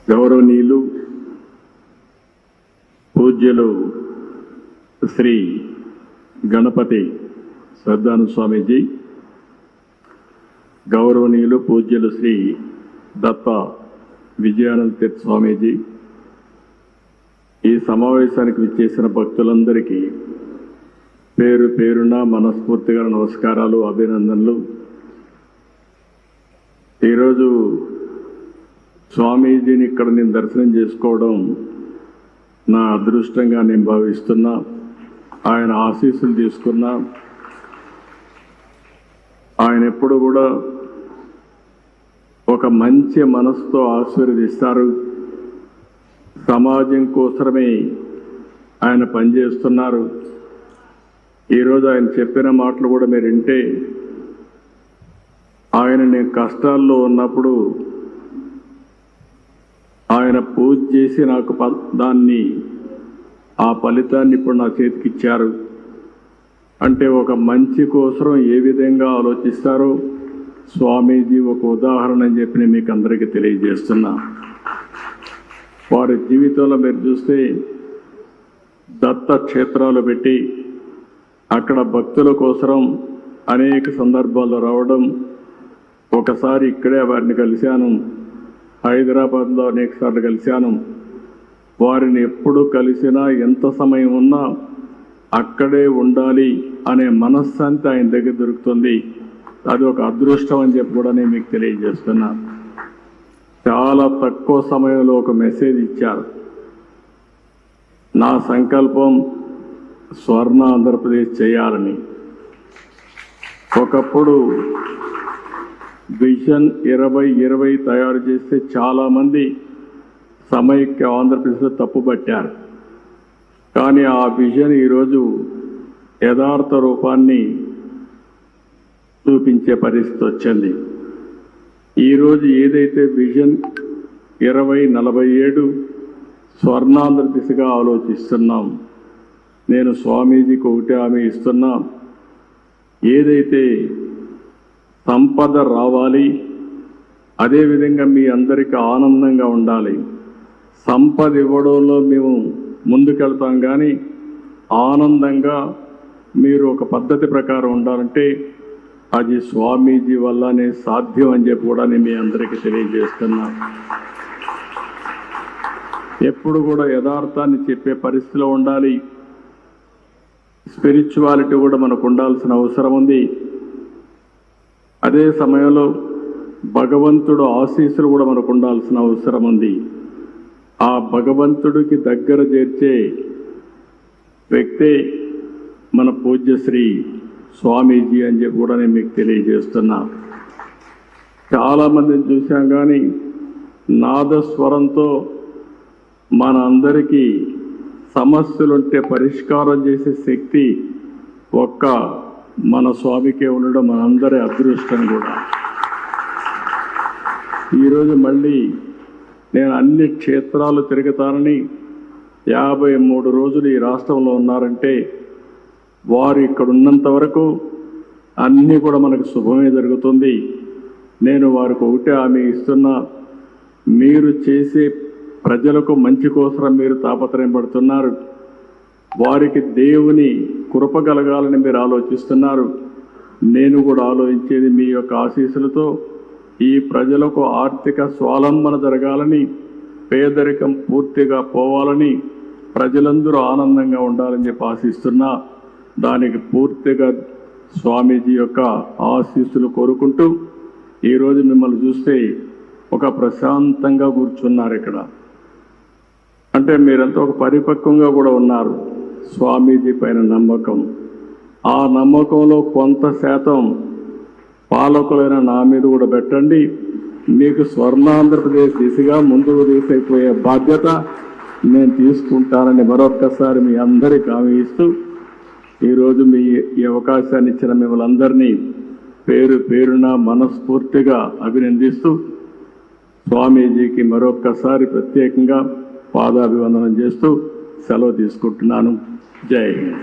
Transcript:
గౌరవనీయులు పూజ్యులు శ్రీ గణపతి శ్రద్ధాను స్వామీజీ, గౌరవనీయులు పూజ్యులు శ్రీ దత్త విజయానంద తీర్థ స్వామీజీ, ఈ సమావేశానికి విచ్చేసిన భక్తులందరికీ పేరు పేరున మనస్ఫూర్తిగా నమస్కారాలు, అభినందనలు. ఈరోజు స్వామీజీని ఇక్కడ నేను దర్శనం చేసుకోవడం నా అదృష్టంగా నేను భావిస్తున్నా. ఆయన ఆశీస్సులు తీసుకున్నా. ఆయన ఎప్పుడు కూడా ఒక మంచి మనసుతో ఆశీర్వదిస్తారు. సమాజం కోసమే ఆయన పనిచేస్తున్నారు. ఈరోజు ఆయన చెప్పిన మాటలు కూడా మీరు వింటే, ఆయన నేను కష్టాల్లో ఉన్నప్పుడు ఆయన పూజ చేసి నాకు ఆ ఫలితాన్ని ఇప్పుడు నా చేతికి ఇచ్చారు అంటే, ఒక మంచి కోసం ఏ విధంగా ఆలోచిస్తారో స్వామీజీ ఒక ఉదాహరణ అని చెప్పి నేను మీకు అందరికీ తెలియజేస్తున్నా. వారి జీవితంలో మీరు చూస్తే దత్త క్షేత్రాలు పెట్టి అక్కడ భక్తుల కోసం అనేక సందర్భాల్లో రావడం. ఒకసారి ఇక్కడే వారిని కలిశాను, హైదరాబాద్లో అనేక సార్లు కలిశాను. వారిని ఎప్పుడు కలిసినా ఎంత సమయం ఉన్నా అక్కడే ఉండాలి అనే మనశ్శాంతి ఆయన దగ్గర దొరుకుతుంది. అది ఒక అదృష్టం అని చెప్పి కూడా నేను మీకు తెలియజేస్తున్నా. చాలా తక్కువ సమయంలో ఒక మెసేజ్ ఇచ్చారు. నా సంకల్పం స్వర్ణ ఆంధ్రప్రదేశ్ చేయాలని. ఒకప్పుడు విజన్ 2020 తయారు చేస్తే చాలామంది సమైక్య ఆంధ్రప్రదేశ్లో తప్పుపట్టారు. కానీ ఆ విజన్ ఈరోజు యథార్థ రూపాన్ని చూపించే పరిస్థితి వచ్చింది. ఈరోజు ఏదైతే విజన్ 2047 స్వర్ణాంధ్ర దిశగా ఆలోచిస్తున్నాం, నేను స్వామీజీకి ఒకటే హామీ ఇస్తున్నా. ఏదైతే సంపద రావాలి, అదేవిధంగా మీ అందరికీ ఆనందంగా ఉండాలి. సంపద ఇవ్వడంలో మేము ముందుకెళ్తాం, కానీ ఆనందంగా మీరు ఒక పద్ధతి ప్రకారం ఉండాలంటే అది స్వామీజీ వల్లనే సాధ్యం అని చెప్పి కూడా నేను మీ అందరికీ తెలియజేస్తున్నా. ఎప్పుడు కూడా యథార్థాన్ని చెప్పే పరిస్థితిలో ఉండాలి. స్పిరిచువాలిటీ కూడా మనకు ఉండాల్సిన అవసరం ఉంది. అదే సమయంలో భగవంతుడు ఆశీస్సులు కూడా మనకు ఉండాల్సిన అవసరం ఉంది. ఆ భగవంతుడికి దగ్గర చేర్చే వ్యక్తే మన పూజ్యశ్రీ స్వామీజీ అని చెప్పి కూడా నేను మీకు తెలియజేస్తున్నా. చాలామందిని చూసాం, కానీ నాదస్వరంతో మన అందరికీ సమస్యలుంటే పరిష్కారం చేసే శక్తి ఒక్క మన స్వామికే ఉండడం మనందరి అదృష్టం కూడా. ఈరోజు మళ్ళీ నేను అన్ని క్షేత్రాలు తిరుగుతానని 53 రోజులు ఈ రాష్ట్రంలో ఉన్నారంటే, వారు ఇక్కడ ఉన్నంత వరకు అన్నీ కూడా మనకు శుభమే జరుగుతుంది. నేను వారికి ఒకటే హామీ ఇస్తున్నా. మీరు చేసే ప్రజలకు మంచి కోసం మీరు తాపత్రయం పడుతున్నారు. వారికి దేవుని కృప కలగాలని మీరు ఆలోచిస్తున్నారు. నేను కూడా ఆలోచించేది మీ యొక్క ఆశీస్సులతో ఈ ప్రజలకు ఆర్థిక స్వావలంబన జరగాలని, పేదరికం పూర్తిగా పోవాలని, ప్రజలందరూ ఆనందంగా ఉండాలని చెప్పి ఆశిస్తున్నా. దానికి పూర్తిగా స్వామీజీ యొక్క ఆశీస్సులు కోరుకుంటూ, ఈరోజు మిమ్మల్ని చూస్తే ఒక ప్రశాంతంగా కూర్చున్నారు ఇక్కడ. అంటే మీరంతా ఒక పరిపక్వంగా కూడా ఉన్నారు. స్వామీజీ పైన నమ్మకం, ఆ నమ్మకంలో కొంత శాతం పాలకులైన నా మీద కూడా పెట్టండి. మీకు స్వర్ణాంధ్రప్రదేశ్ దిశగా ముందుకు తీసుకుపోయే బాధ్యత నేను తీసుకుంటానని మరొక్కసారి మీ అందరికీ హామీ ఇస్తూ, ఈరోజు ఈ అవకాశాన్ని ఇచ్చిన మిమ్మల్ని అందరినీ పేరు పేరున మనస్ఫూర్తిగా అభినందిస్తూ, స్వామీజీకి మరొక్కసారి ప్రత్యేకంగా పాదాభివందనం చేస్తూ సెలవు తీసుకుంటున్నాను. జై హింద్.